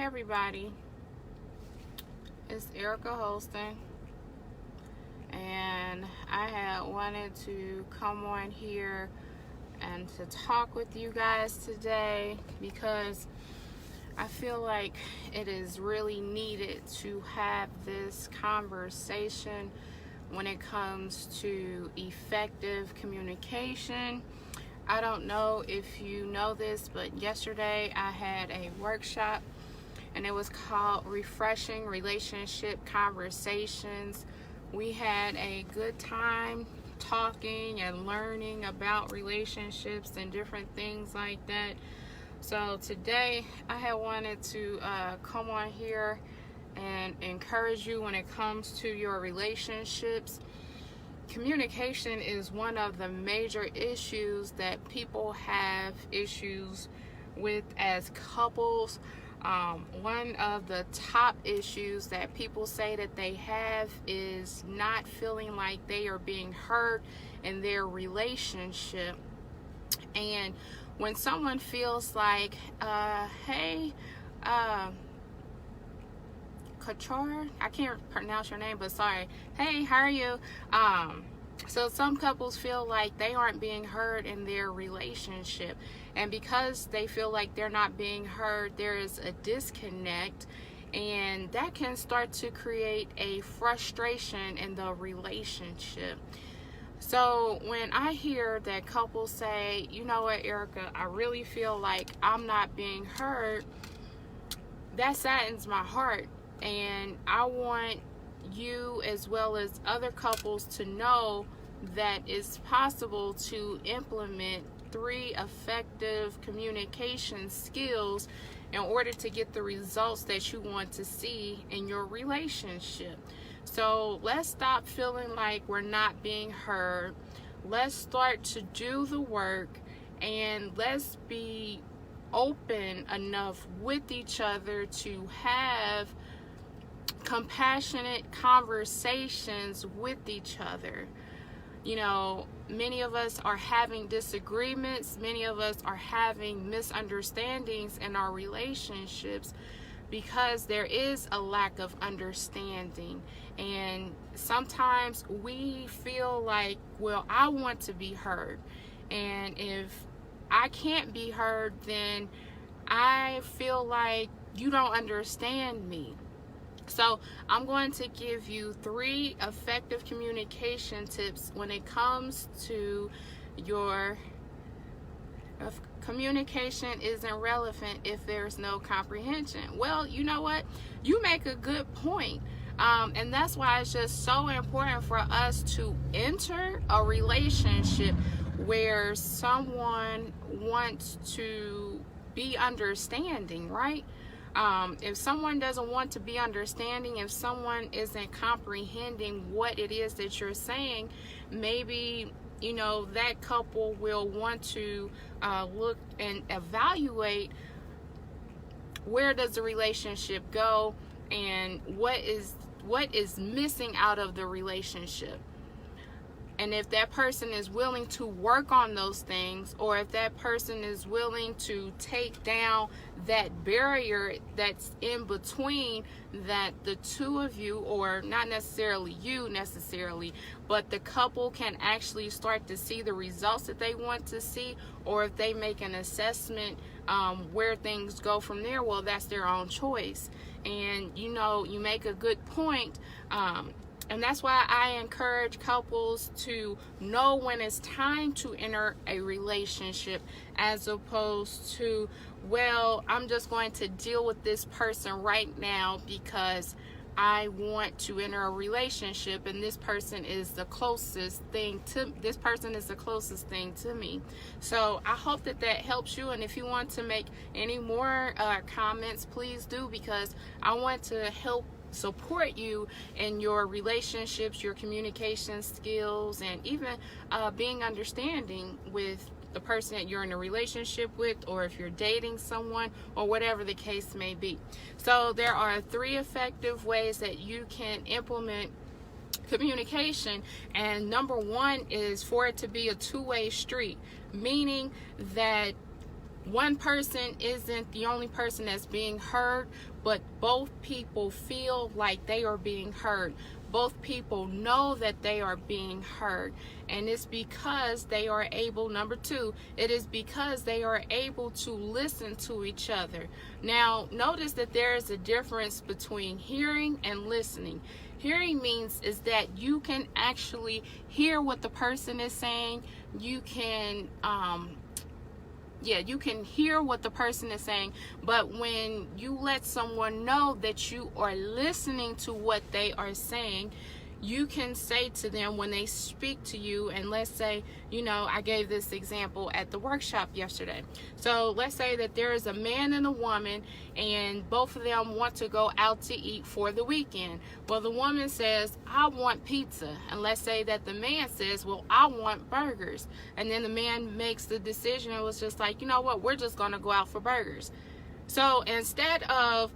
Hi everybody, it's Erica Holston, and I had wanted to come on here and to talk with you guys today because I feel like it is really needed to have this conversation when it comes to effective communication. I don't know if you know this, but yesterday I had a workshop and it was called Refreshing Relationship Conversations. We had a good time talking and learning about relationships and different things like that. So today I had wanted to come on here and encourage you when it comes to your relationships. Communication is one of the major issues that people have issues with as couples. One of the top issues that people say that they have is not feeling like they are being heard in their relationship. And when someone feels like, hey, Couture, I can't pronounce your name, but sorry. Hey, how are you? So some couples feel like they aren't being heard in their relationship. And because they feel like they're not being heard, there is a disconnect. And that can start to create a frustration in the relationship. So when I hear that couples say, you know what, Erica, I really feel like I'm not being heard, that saddens my heart. And I want you as well as other couples to know that it's possible to implement 3 effective communication skills in order to get the results that you want to see in your relationship. So let's stop feeling like we're not being heard. Let's start to do the work, and let's be open enough with each other to have compassionate conversations with each other. You know, many of us are having disagreements, many of us are having misunderstandings in our relationships because there is a lack of understanding. And sometimes we feel like, well, I want to be heard, and if I can't be heard, then I feel like you don't understand me. So I'm going to give you 3 effective communication tips when it comes to your communication isn't relevant if there's no comprehension. Well, you know what? You make a good point. And that's why it's just so important for us to enter a relationship where someone wants to be understanding, right? If someone doesn't want to be understanding, if someone isn't comprehending what it is that you're saying, maybe, you know, that couple will want to look and evaluate where does the relationship go and what is missing out of the relationship. And if that person is willing to work on those things, or if that person is willing to take down that barrier that's in between, that the two of you, or not necessarily you necessarily, but the couple can actually start to see the results that they want to see, or if they make an assessment where things go from there, well, that's their own choice. And you know, you make a good point. And that's why I encourage couples to know when it's time to enter a relationship, as opposed to, well, I'm just going to deal with this person right now because I want to enter a relationship, and this person is the closest thing to me. So I hope that helps you. And if you want to make any more comments, please do, because I want to help support you in your relationships, your communication skills, and even being understanding with the person that you're in a relationship with, or if you're dating someone, or whatever the case may be. So there are 3 effective ways that you can implement communication, and number 1 is for it to be a 2-way street, meaning that one person isn't the only person that's being heard, but both people feel like they are being heard. Both people know that they are being heard. And it's because they are able, number two, it is because they are able to listen to each other. Now, notice that there is a difference between hearing and listening. Hearing means is that you can actually hear what the person is saying. You can you can hear what the person is saying, but when you let someone know that you are listening to what they are saying, you can say to them when they speak to you, and let's say, I gave this example at the workshop yesterday. So let's say that there is a man and a woman, and both of them want to go out to eat for the weekend. Well, the woman says, I want pizza. And let's say that the man says, well, I want burgers. And then the man makes the decision and was just like, you know what, we're just going to go out for burgers. So instead of,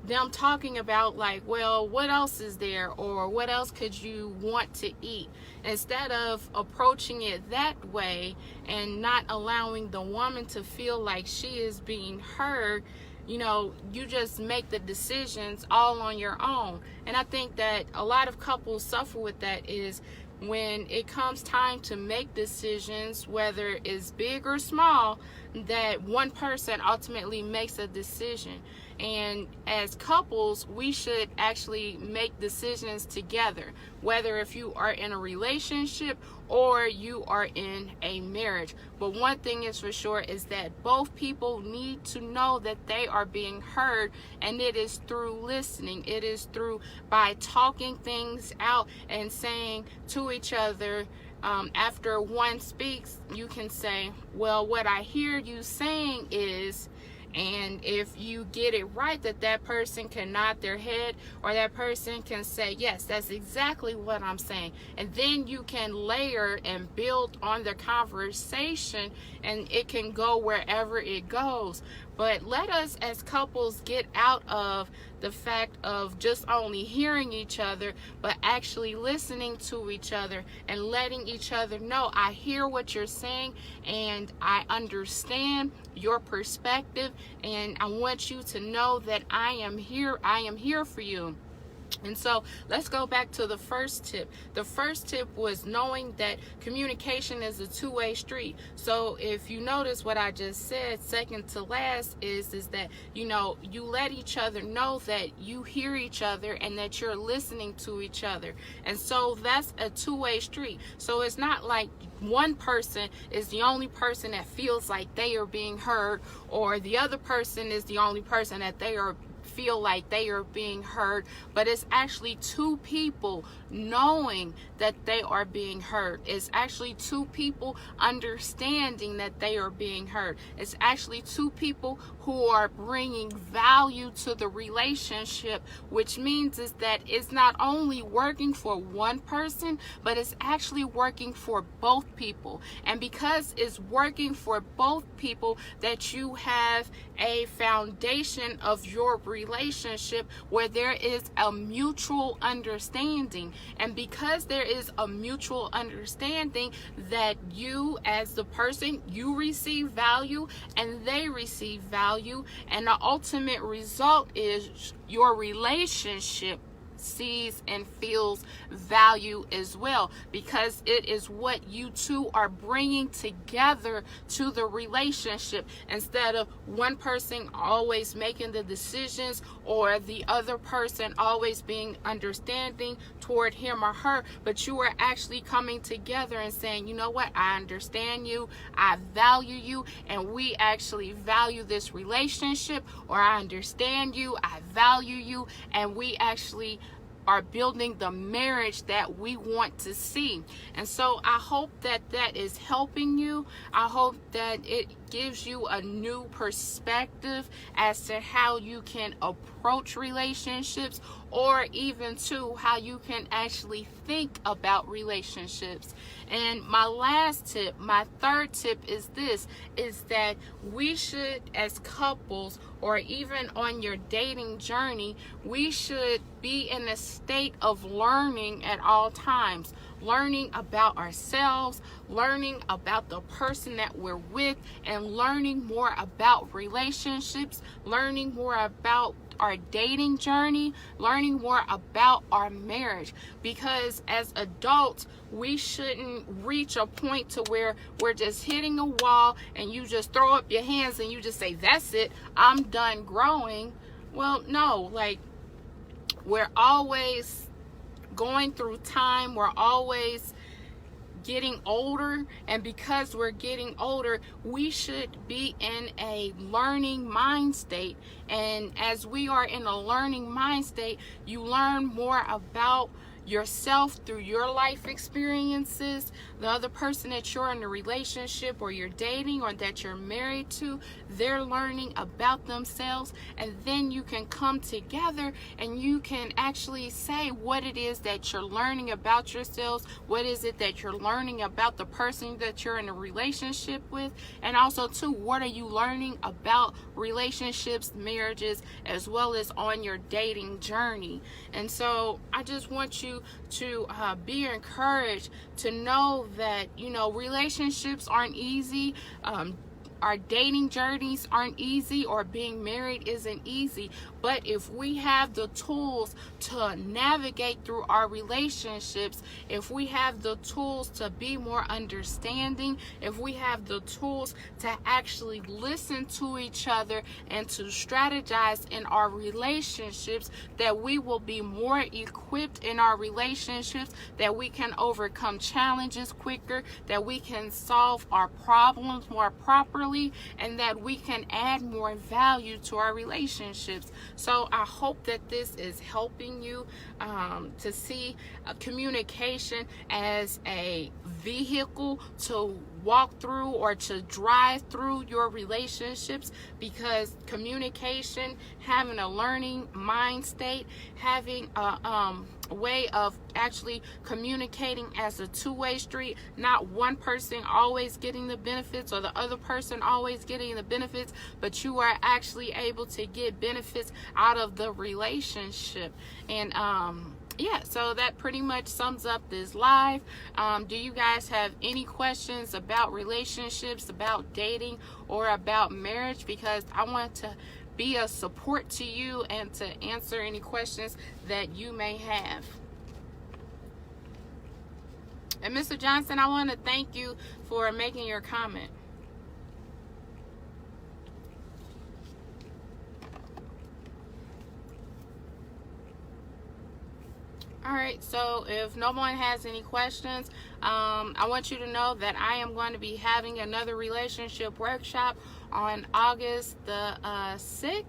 them talking about like, well, what else is there, or what else could you want to eat, instead of approaching it that way and not allowing the woman to feel like she is being heard, you just make the decisions all on your own. And I think that a lot of couples suffer with that is when it comes time to make decisions, whether it's big or small, that one person ultimately makes a decision. And as couples, we should actually make decisions together, whether if you are in a relationship or you are in a marriage. But one thing is for sure is that both people need to know that they are being heard, and it is through listening. It is through by talking things out and saying to each other, after one speaks, you can say, well, what I hear you saying is, and if you get it right, that person can nod their head, or that person can say, yes, that's exactly what I'm saying. And then you can layer and build on the conversation, and it can go wherever it goes. But let us as couples get out of the fact of just only hearing each other, but actually listening to each other and letting each other know, I hear what you're saying and I understand your perspective, and I want you to know that I am here for you. And so let's go back to the first tip. The first tip was knowing that communication is a two-way street. So if you notice what I just said, second to last is that, you let each other know that you hear each other and that you're listening to each other. And so that's a two-way street. So it's not like one person is the only person that feels like they are being heard, or the other person is the only person that feel like they are being heard, but it's actually two people knowing that they are being heard. It's actually two people understanding that they are being heard. It's actually two people who are bringing value to the relationship, which means is that it's not only working for one person, but it's actually working for both people. And because it's working for both people, that you have a foundation of your relationship where there is a mutual understanding. And because there is a mutual understanding that you as the person, you receive value and they receive value, and the ultimate result is your relationship sees and feels value as well, because it is what you two are bringing together to the relationship, instead of one person always making the decisions or the other person always being understanding toward him or her. But you are actually coming together and saying, you know what, I understand you, I value you, and we actually value this relationship, or I understand you, I value you, and we actually are building the marriage that we want to see. And so I hope that that is helping you. I hope that it gives you a new perspective as to how you can approach relationships, or even to how you can actually think about relationships. And my last tip, my third tip is this, is that we should, as couples, or even on your dating journey, we should be in a state of learning at all times. learning about ourselves, learning about the person that we're with, and learning more about relationships, learning more about our dating journey, learning more about our marriage. Because as adults, we shouldn't reach a point to where we're just hitting a wall and you just throw up your hands and you just say, that's it, I'm done growing. Well, no, like, we're always going through time, we're always getting older, and because we're getting older, we should be in a learning mind state. And as we are in a learning mind state, you learn more about yourself through your life experiences. The other person that you're in a relationship or you're dating or that you're married to, they're learning about themselves, and then you can come together and you can actually say what it is that you're learning about yourselves, what is it that you're learning about the person that you're in a relationship with, and also too, what are you learning about relationships, marriages, as well as on your dating journey. And so I just want you to be encouraged to know that, you know, relationships aren't easy. Our dating journeys aren't easy, or being married isn't easy. But if we have the tools to navigate through our relationships, if we have the tools to be more understanding, if we have the tools to actually listen to each other and to strategize in our relationships, that we will be more equipped in our relationships, that we can overcome challenges quicker, that we can solve our problems more properly, and that we can add more value to our relationships. So I hope that this is helping you to see communication as a vehicle to walk through or to drive through your relationships, because communication, having a learning mind state, having a way of actually communicating as a two-way street, not one person always getting the benefits or the other person always getting the benefits, but you are actually able to get benefits out of the relationship. And yeah, so that pretty much sums up this live. Do you guys have any questions about relationships, about dating, or about marriage? Because I want to be a support to you and to answer any questions that you may have. And Mr. Johnson, I want to thank you for making your comment. All right, so if no one has any questions, I want you to know that I am going to be having another relationship workshop on August the 6th,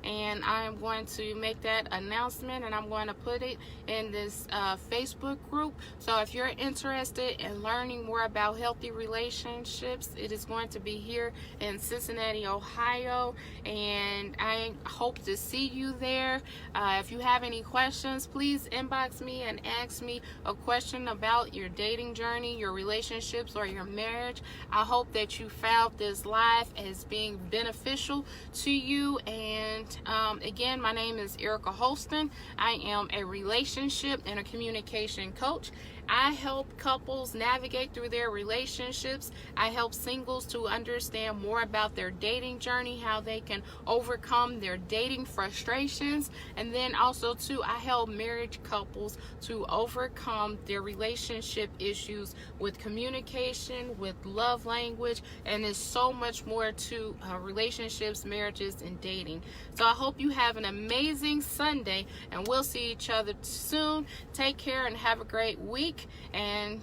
and I am going to make that announcement, and I'm going to put it in this Facebook group. So if you're interested in learning more about healthy relationships, it is going to be here in Cincinnati, Ohio, and I hope to see you there. If you have any questions, please inbox me and ask me a question about your dating journey, your relationships, or your marriage. I hope that you found this live as being beneficial to you. And again, my name is Erica Holston. I am a relationship and a communication coach. I help couples navigate through their relationships. I help singles to understand more about their dating journey, how they can overcome their dating frustrations. And then also too, I help marriage couples to overcome their relationship issues with communication, with love language, and there's so much more to relationships, marriages, and dating. So I hope you have an amazing Sunday, and we'll see each other soon. Take care and have a great week. And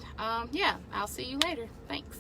yeah, I'll see you later. Thanks.